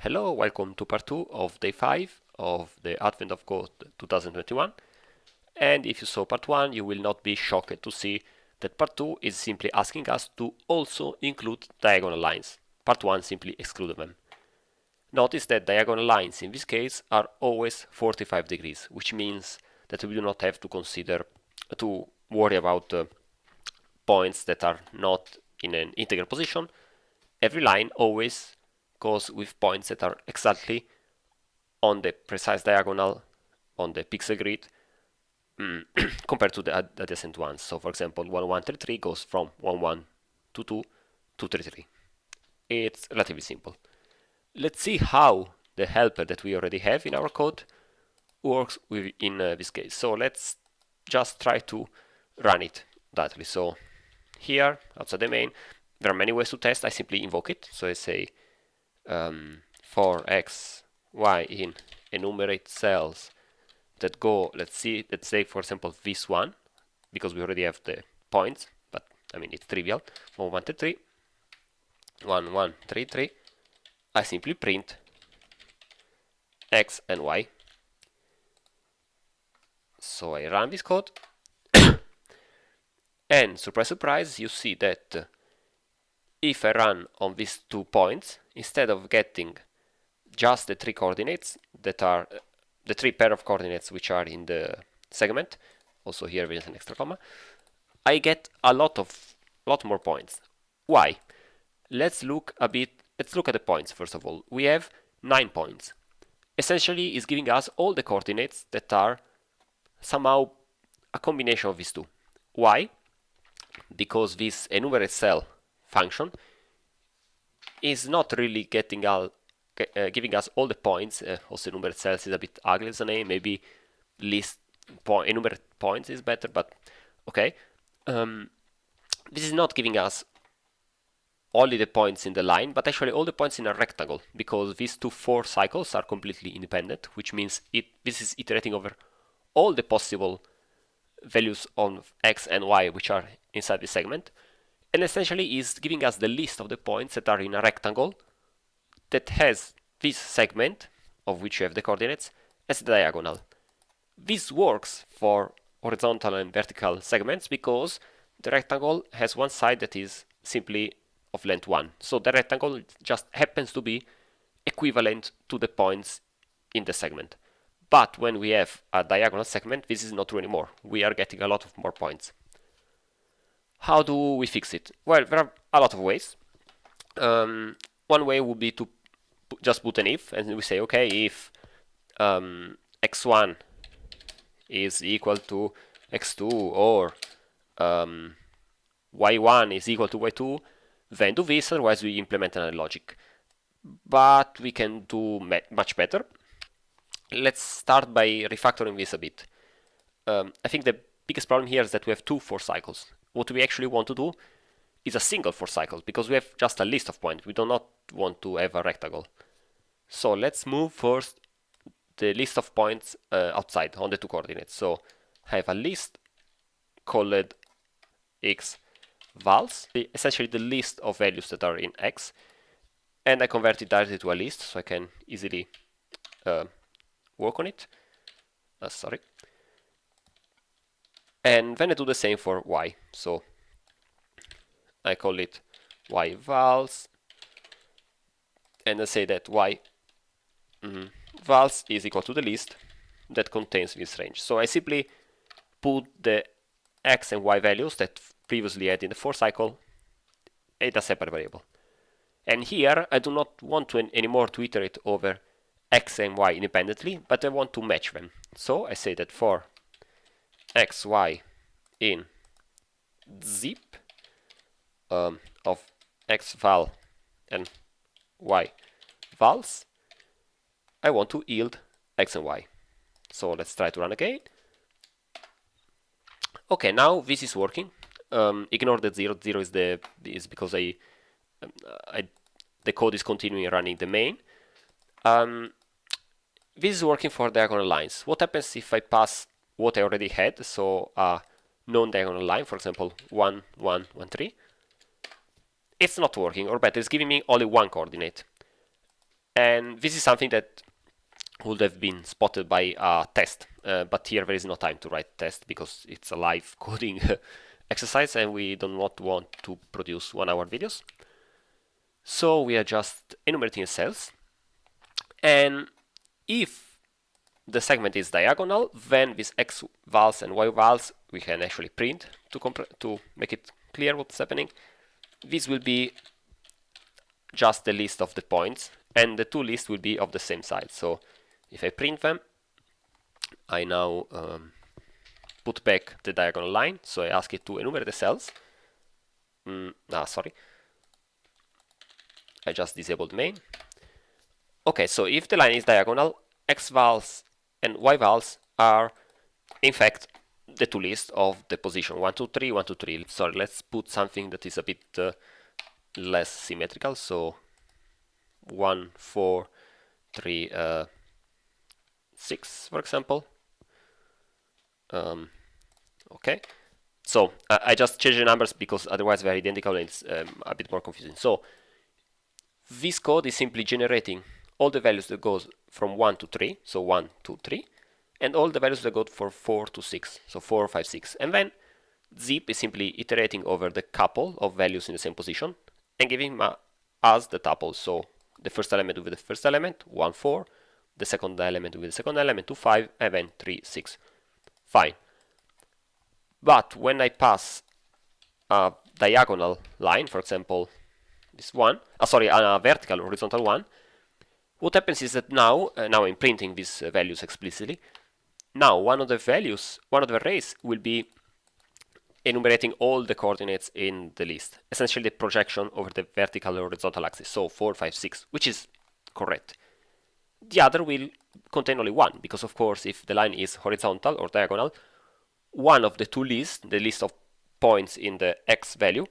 Hello, welcome to part 2 of day 5 of the Advent of Code 2021. And if you saw part 1, you will not be shocked to see that part 2 is simply asking us to also include diagonal lines. Part 1 simply excluded them. Notice that diagonal lines in this case are always 45 degrees, which means that we do not have to worry about points that are not in an integral position. Every line always goes with points that are exactly on the precise diagonal on the pixel grid compared to the adjacent ones. So for example, 1133 goes from 1122 to 33. It's relatively simple. Let's see how the helper that we already have in our code works in this case. So let's just try to run it directly. So here, outside the main, there are many ways to test. I simply invoke it. So I say for x, y in enumerate cells that go, let's say for example this one, because we already have the points, but I mean it's trivial. 1133, 1133. I simply print x and y. So I run this code, and surprise, surprise, you see that if I run on these 2 points, instead of getting just the 3 coordinates that are the 3 pair of coordinates which are in the segment, also here with an extra comma, I get a lot more points. Why? Let's look at the points first of all. We have 9 points. Essentially, it's giving us all the coordinates that are somehow a combination of these two. Why? Because this enumerate cell function is not really giving us all the points. Also, enumerate cells is a bit ugly as a name. Maybe enumerate points is better, but okay. This is not giving us only the points in the line, but actually all the points in a rectangle, because these 2 for cycles are completely independent, which means this is iterating over all the possible values on x and y which are inside the segment, and essentially is giving us the list of the points that are in a rectangle that has this segment, of which you have the coordinates, as the diagonal. This works for horizontal and vertical segments because the rectangle has one side that is simply of length 1. So the rectangle just happens to be equivalent to the points in the segment. But when we have a diagonal segment, this is not true anymore. We are getting a lot of more points. How do we fix it? Well, there are a lot of ways. One way would be to just put an if, and we say, okay, if x1 is equal to x2 or y1 is equal to y2, then do this, otherwise we implement another logic. But we can do much better. Let's start by refactoring this a bit. I think the biggest problem here is that we have 2 for cycles. What we actually want to do is a single for cycle, because we have just a list of points. We do not want to have a rectangle. So let's move first the list of points outside on the 2 coordinates. So I have a list called x vals, essentially the list of values that are in x, and I convert it directly to a list so I can easily work on it. Sorry. And then I do the same for y. So I call it y vals, and I say that y vals is equal to the list that contains this range. So I simply put the x and y values that previously had in the for cycle in a separate variable. And here I do not want to anymore to iterate over x and y independently, but I want to match them. So I say that for x, y in zip of x val and y vals, I want to yield x and y. So let's try to run again. Okay, now this is working. Ignore the 0. 0 is because the code is continuing running the main. This is working for diagonal lines. What happens if I pass what I already had, so a non-diagonal line, for example 1, 1, 1, 3? It's not working, or better, it's giving me only one coordinate. And this is something that would have been spotted by a test, but here there is no time to write test because it's a live coding exercise and we do not want to produce 1-hour videos. So we are just enumerating the cells, and if the segment is diagonal, then this x vals and y vals we can actually print to make it clear what's happening. This will be just the list of the points, and the two lists will be of the same size. So if I print them, I now put back the diagonal line, so I ask it to enumerate the cells. Sorry, I just disabled main. Okay, so if the line is diagonal, x vals and y vals are in fact the two lists of the position 1, 2, 3, 1, 2, 3. Sorry, let's put something that is a bit less symmetrical. So 1, 4, 3, 6, for example. Okay, so I just changed the numbers because otherwise they're identical and it's a bit more confusing. So this code is simply generating all the values that goes from 1 to 3, so 1, 2, 3, and all the values that go from 4 to 6, so 4, 5, 6. And then zip is simply iterating over the couple of values in the same position and giving us the tuple. So the first element with the first element, 1, 4, the second element with the second element, 2, 5, and then 3, 6. Fine. But when I pass a diagonal line, for example, this one, a vertical or horizontal one, what happens is that now I'm printing these values explicitly. Now one of the arrays will be enumerating all the coordinates in the list, essentially the projection over the vertical or horizontal axis, so 4, 5, 6, which is correct. The other will contain only one, because of course if the line is horizontal or diagonal, one of the two lists, the list of points in the x value,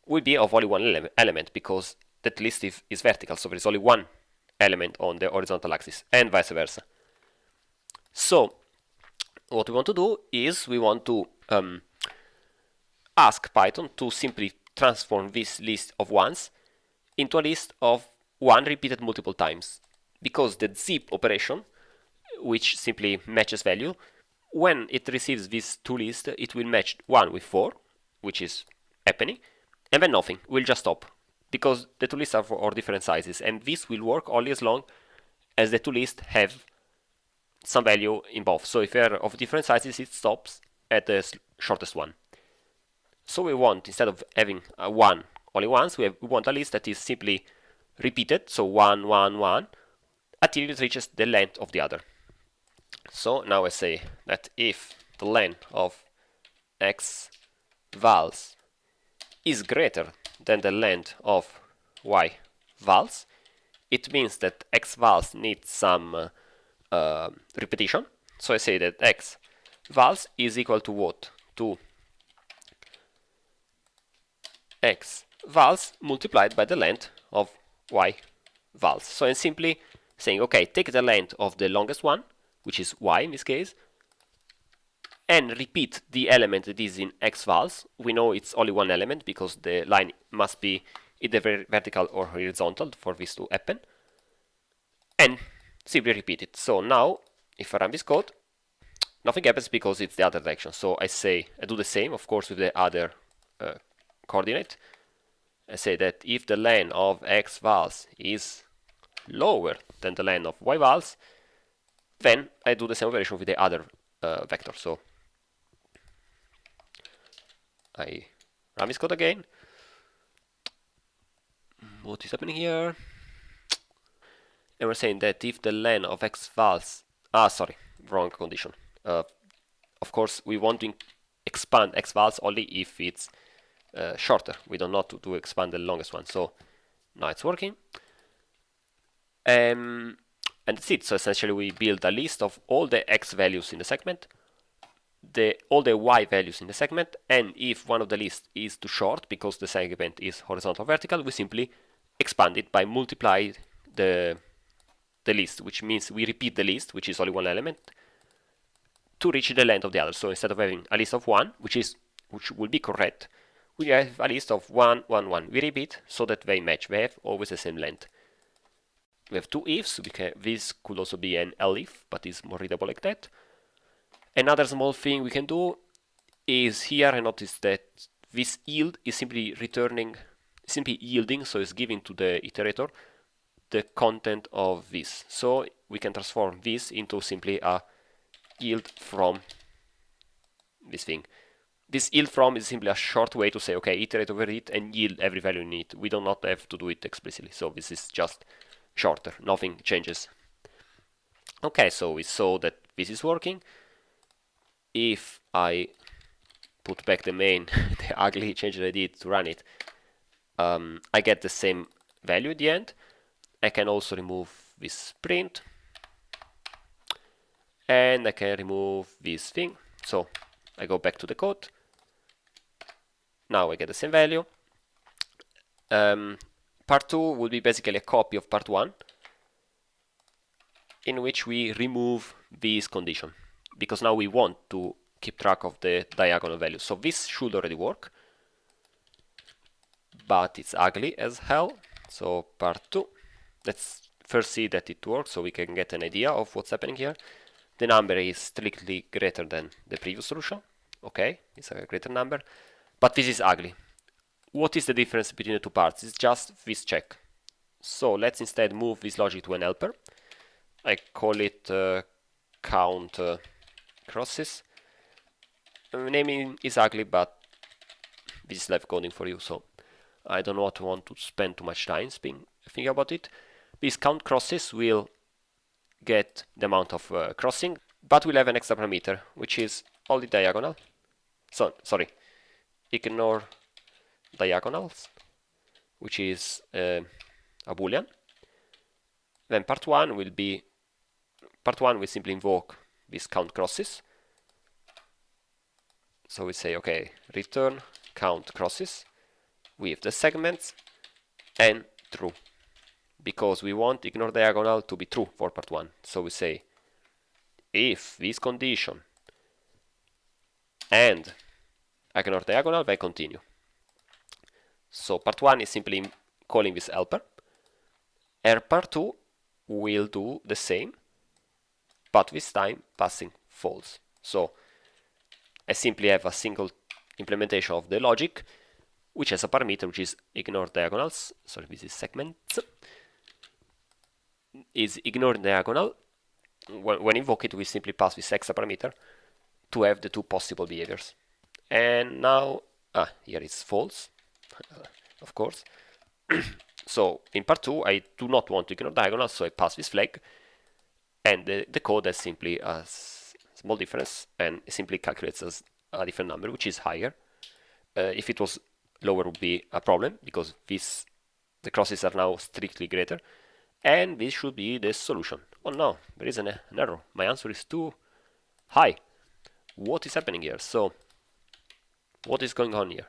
will be of only one element, because that list is vertical, so there is only one element on the horizontal axis, and vice versa. So what we want to do is we want to ask Python to simply transform this list of ones into a list of 1 repeated multiple times, because the zip operation, which simply matches value, when it receives these two lists, it will match 1 with 4, which is happening, and then nothing, will just stop, because the two lists are for different sizes, and this will work only as long as the two lists have some value in both. So if they're of different sizes, it stops at the shortest one. So we want, instead of having a 1 only once, we want a list that is simply repeated, so 1, 1, 1, until it reaches the length of the other. So now I say that if the length of x vals is greater than the length of y vals, it means that x vals needs some repetition. So I say that x vals is equal to what? To x vals multiplied by the length of y vals. So I'm simply saying, okay, take the length of the longest one, which is y in this case, and repeat the element that is in x vals. We know it's only one element because the line must be either vertical or horizontal for this to happen, and simply repeat it. So now if I run this code, nothing happens because it's the other direction. So I do the same, of course, with the other coordinate. I say that if the length of x vals is lower than the length of y vals, then I do the same operation with the other vector. So I run this code again. What is happening here? And we're saying that if the length of x vals, wrong condition. Of course, we want to expand x vals only if it's shorter. We don't want to expand the longest one. So now it's working. And that's it. So essentially we build a list of all the x values in the segment, all the y values in the segment, and if one of the lists is too short because the segment is horizontal or vertical, we simply expand it by multiplying the list, which means we repeat the list, which is only one element, to reach the length of the other. So instead of having a list of 1, which will be correct, we have a list of 1, 1, 1. We repeat so that they match. They have always the same length. we have two ifs. This could also be an elif, but it's more readable like that. Another small thing we can do is here I noticed that this yield is simply yielding, so it's giving to the iterator the content of this. So we can transform this into simply a yield from this thing. This yield from is simply a short way to say, okay, iterate over it and yield every value in it. We do not have to do it explicitly, so this is just shorter, nothing changes. Okay, so we saw that this is working. If I put back the main, the ugly change that I did to run it, I get the same value at the end. I can also remove this print, and I can remove this thing. So I go back to the code. Now I get the same value. Part 2 would be basically a copy of part 1, in which we remove this condition, because now we want to keep track of the diagonal value. So this should already work, but it's ugly as hell. So part 2, let's first see that it works so we can get an idea of what's happening here. The number is strictly greater than the previous solution. Okay, it's a greater number, but this is ugly. What is the difference between the two parts? It's just this check. So let's instead move this logic to an helper. I call it count crosses. Naming is ugly, but this is live coding for you, so I don't want to spend too much time thinking about it. These count crosses will get the amount of crossing, but we'll have an extra parameter, which is only diagonal. So, sorry, ignore diagonals, which is a boolean. Then part 1 will simply invoke this count crosses. So we say, okay, return count crosses with the segments and true, because we want ignore diagonal to be true for part 1. So we say if this condition and ignore diagonal, then continue. So part 1 is simply calling this helper, and part 2 will do the same, but this time passing false. So I simply have a single implementation of the logic, which has a parameter which is ignore diagonals. Sorry, this is segments. Is ignore diagonal. When invoke it, we simply pass this extra parameter to have the two possible behaviors. And now, here it's false, of course. So in part 2, I do not want to ignore diagonal, so I pass this flag, and the code has simply a small difference, and it simply calculates as a different number, which is higher. If it was lower, would be a problem, because the crosses are now strictly greater, and this should be the solution. Oh no, there is an error. My answer is too high. What is happening here? So what is going on here?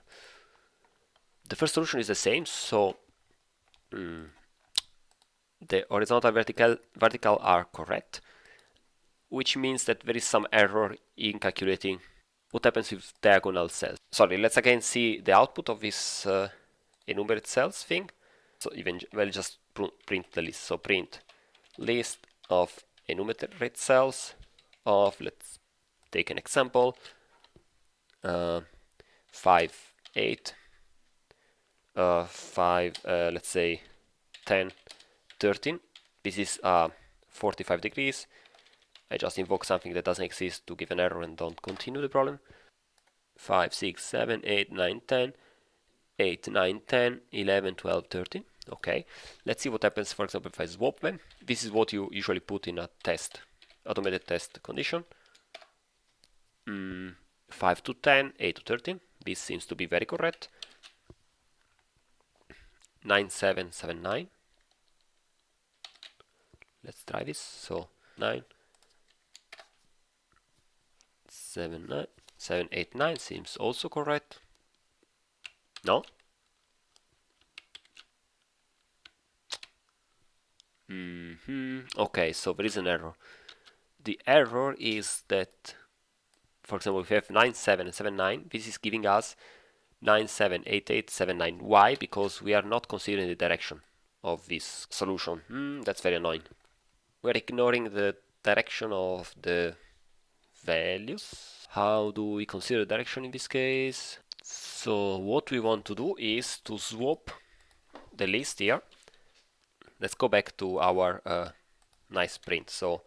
The first solution is the same, so the horizontal vertical are correct, which means that there is some error in calculating what happens with diagonal cells. Sorry, let's again see the output of this enumerated cells thing. So we'll just print the list. So print list of enumerated cells of, let's take an example, 5, 8, 5, let's say 10, 13. This is 45 degrees. I just invoke something that doesn't exist to give an error and don't continue the problem. 5, 6, 7, 8, 9, 10, 8, 9, 10, 11, 12, 13. Okay, let's see what happens, for example, if I swap them. This is what you usually put in a test, automated test condition. 5 to 10, 8 to 13. This seems to be very correct. 9, 7, 7, 9. Let's try this. So 9, 7, 9, 7, 8, 9 seems also correct. No? Okay, so there is an error. The error is that, for example, if we have 9, 7, and 7, 9, this is giving us 9, 7, 8, 8, 7, 9. Why? Because we are not considering the direction. of this solution. That's very annoying. We're ignoring the direction of the values. How do we consider direction in this case? So what we want to do is to swap the list here. Let's go back to our nice print. So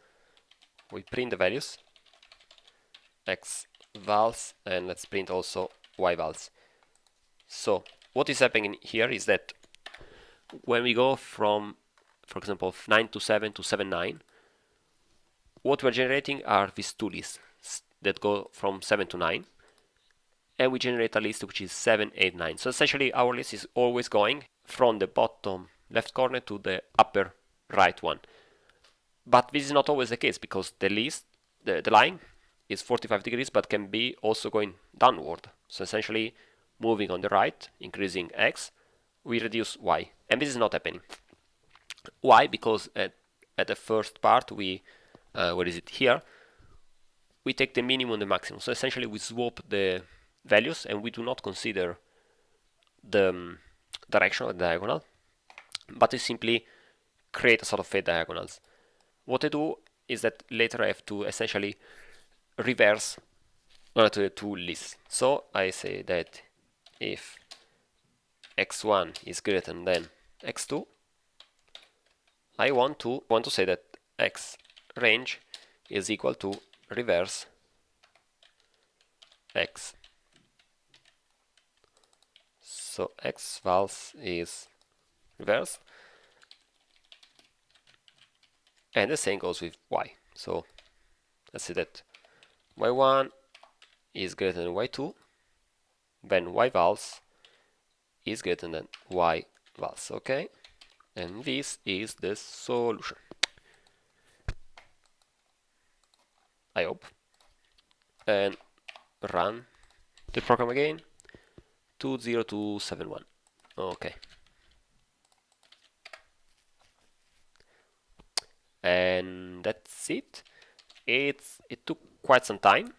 we print the values x vals, and let's print also y vals. So what is happening here is that when we go from, for example, 9 to 7 to 7 9, what we're generating are these two lists that go from 7 to 9, and we generate a list which is 7 8 9. So essentially our list is always going from the bottom left corner to the upper right one. But this is not always the case, because the list, the line is 45 degrees, but can be also going downward. So essentially moving on the right, increasing x, we reduce y, and this is not happening. Why? Because at the first part we, what is it here, we take the minimum and the maximum. So essentially we swap the values and we do not consider the direction of the diagonal, but we simply create a sort of fade diagonals. What I do is that later I have to essentially reverse one of the two lists. So I say that if x1 is greater than x2, I want to say that x range is equal to reverse x. So x vals is reversed, and the same goes with y. So let's say that y1 is greater than y2, then y vals is greater than y vals. Okay, and this is the solution, I hope. And run the program again. 20271. Okay. And that's it. It took quite some time,